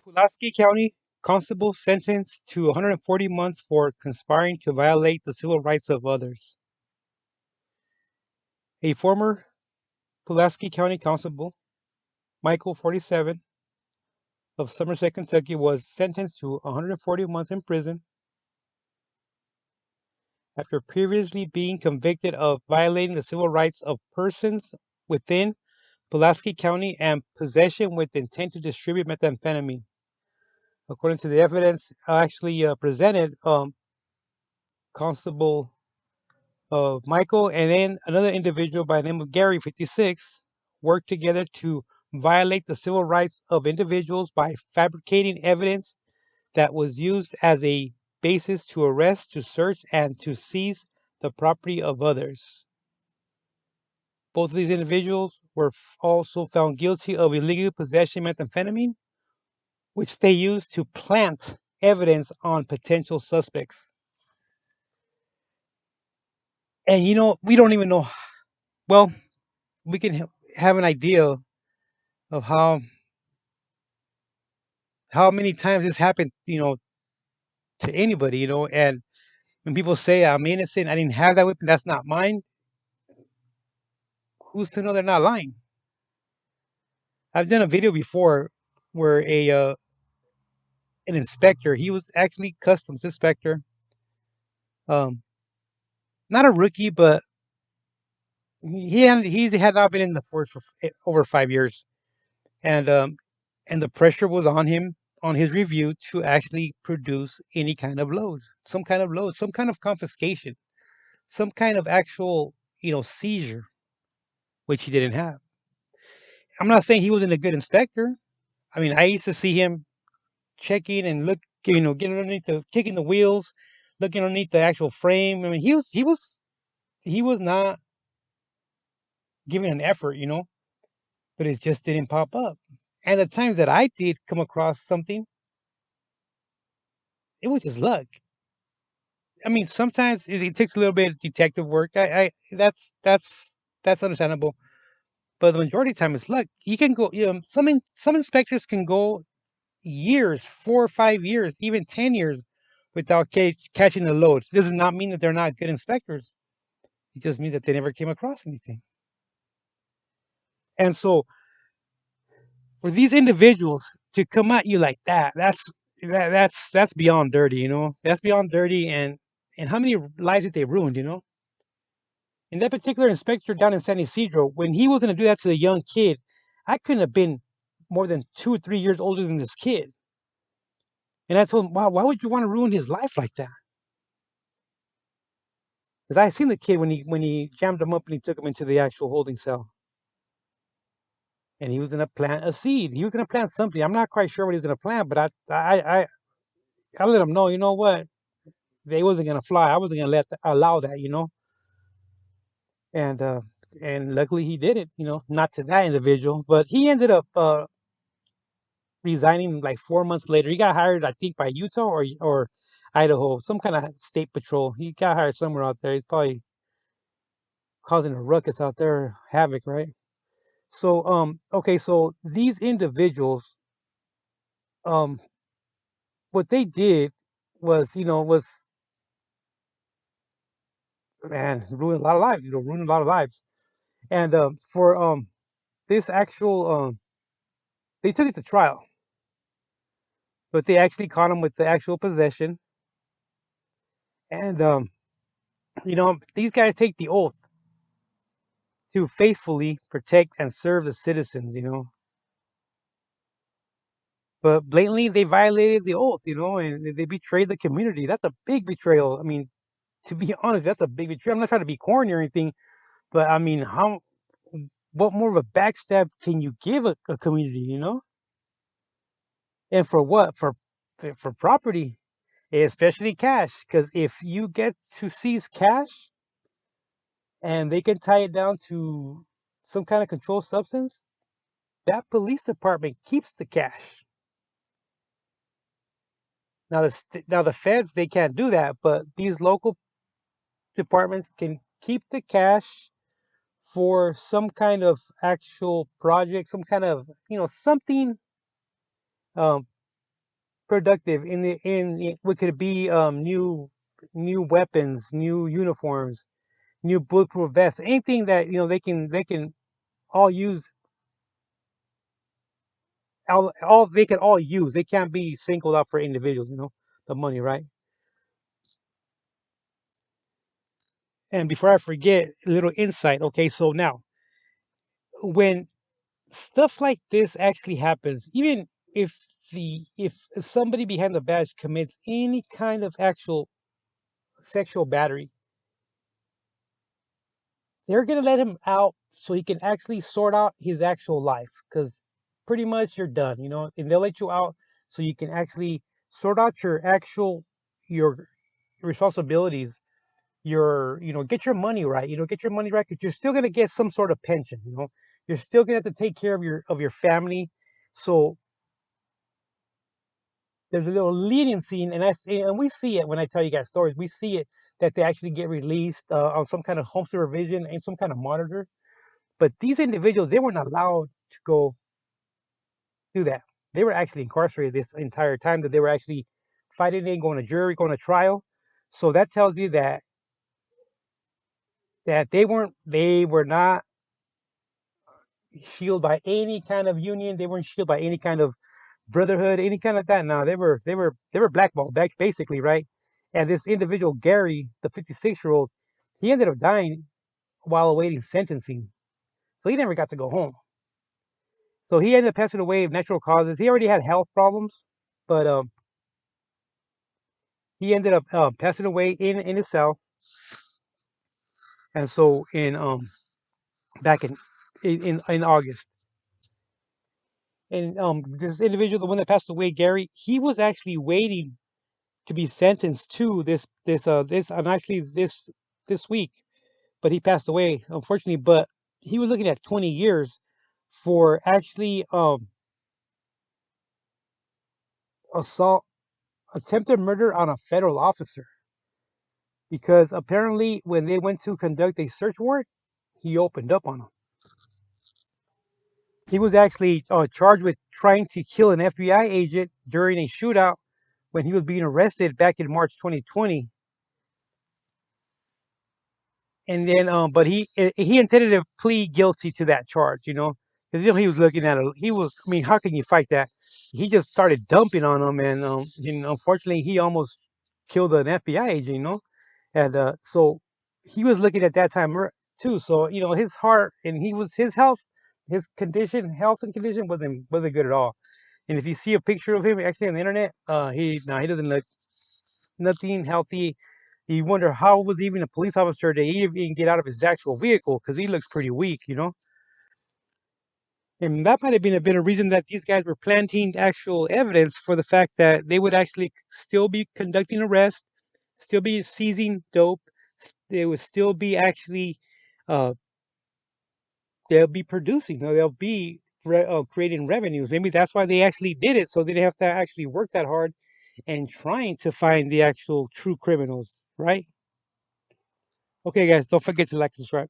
Pulaski County constable sentenced to 140 months for conspiring to violate the civil rights of others. A former Pulaski County constable, Michael 47 of Somerset, Kentucky, was sentenced to 140 months in prison after previously being convicted of violating the civil rights of persons within Pulaski County and possession with intent to distribute methamphetamine. According to the evidence actually presented, Constable Michael and then another individual by the name of Gary, 56, worked together to violate the civil rights of individuals by fabricating evidence that was used as a basis to arrest, to search, and to seize the property of others. Both of these individuals were also found guilty of illegal possession of methamphetamine, which they used to plant evidence on potential suspects. And we don't even know. Well, we can have an idea of how many times this happened, to anybody, and when people say I'm innocent, I didn't have that weapon, that's not mine, who's to know they're not lying? I've done a video before where an inspector, he was actually customs inspector, um, not a rookie, but he had not been in the force for over 5 years, and the pressure was on him on his review to actually produce any kind of load, some kind of confiscation, some kind of actual, seizure, which he didn't have. I'm not saying he wasn't a good inspector. I mean, I used to see him checking and getting underneath kicking the wheels, looking underneath the actual frame. I mean, he was not giving an effort, but it just didn't pop up. And the times that I did come across something, it was just luck. I mean, sometimes it takes a little bit of detective work. That's understandable. But the majority of the time, it's luck. You can go, some inspectors can go years, 4 or 5 years, even 10 years, without catching a load. It does not mean that they're not good inspectors. It just means that they never came across anything. And so, for these individuals to come at you like that, that's beyond dirty. That's beyond dirty. And how many lives did they ruin? And that particular inspector down in San Isidro, when he was going to do that to the young kid, I couldn't have been more than 2 or 3 years older than this kid. And I told him, wow, why would you want to ruin his life like that? Because I seen the kid when he jammed him up and he took him into the actual holding cell. And he was going to plant a seed. He was going to plant something. I'm not quite sure what he was going to plant, but I let him know, you know what? They wasn't going to fly. I wasn't going to allow that. And luckily he did it, not to that individual, but he ended up resigning like 4 months later. He got hired, I think, by Utah or Idaho, some kind of state patrol. He got hired somewhere out there. He's probably causing a ruckus out there, havoc, right? So, okay, so these individuals, um, what they did was, man, ruin a lot of lives. Ruin a lot of lives. And for this actual, they took it to trial, but they actually caught him with the actual possession. And these guys take the oath to faithfully protect and serve the citizens. But blatantly, they violated the oath, and they betrayed the community. That's a big betrayal. I mean, to be honest, that's a big betrayal. I'm not trying to be corny or anything, but I mean, what more of a backstab can you give a community? And for what? For property, especially cash. Because if you get to seize cash and they can tie it down to some kind of controlled substance, that police department keeps the cash. Now the feds, they can't do that, but these local departments can keep the cash for some kind of actual project, some kind of something, um, productive what could be new weapons, new uniforms, new bulletproof vests, anything that they can all use, all they can all use. They can't be singled out for individuals. The money, right? And before I forget, a little insight. Okay, so now when stuff like this actually happens, even if somebody behind the badge commits any kind of actual sexual battery, they're gonna let him out so he can actually sort out his actual life. Because pretty much you're done, and they'll let you out so you can actually sort out your responsibilities, get your money right, get your money right, because you're still gonna get some sort of pension. You're still gonna have to take care of your family. So there's a little leniency, and we see it when I tell you guys stories. We see it that they actually get released on some kind of home supervision and some kind of monitor. But these individuals, they weren't allowed to go do that. They were actually incarcerated this entire time that they were actually fighting in, going to jury, going to trial. So that tells you that they were not shielded by any kind of union. They weren't shielded by any kind of brotherhood, any kind of that. No, they were blackballed, basically, right? And this individual, Gary, the 56-year-old, he ended up dying while awaiting sentencing. So he never got to go home. So he ended up passing away of natural causes. He already had health problems, but he ended up passing away in his cell. And so in back in August, and this individual, the one that passed away, Gary, he was actually waiting to be sentenced to this and actually this week, but he passed away unfortunately. But he was looking at 20 years for actually assault, attempted murder on a federal officer, because apparently when they went to conduct a search warrant, he opened up on them. He was actually charged with trying to kill an FBI agent during a shootout when he was being arrested back in March 2020. And then, but he intended to plead guilty to that charge, because he was looking at he was. I mean, how can you fight that? He just started dumping on him, and unfortunately, he almost killed an FBI agent, and so he was looking at that time too. So his heart and his health, health and condition wasn't good at all. And if you see a picture of him actually on the internet, he doesn't look nothing healthy. You wonder how was even a police officer to even get out of his actual vehicle, because he looks pretty weak. And that might have been a reason that these guys were planting actual evidence for the fact that they would actually still be conducting arrests, still be seizing dope, they would still be actually uh, they'll be producing, they'll be creating revenues. Maybe that's why they actually did it, so they didn't have to actually work that hard and trying to find the actual true criminals, right? Okay, guys, don't forget to like and subscribe.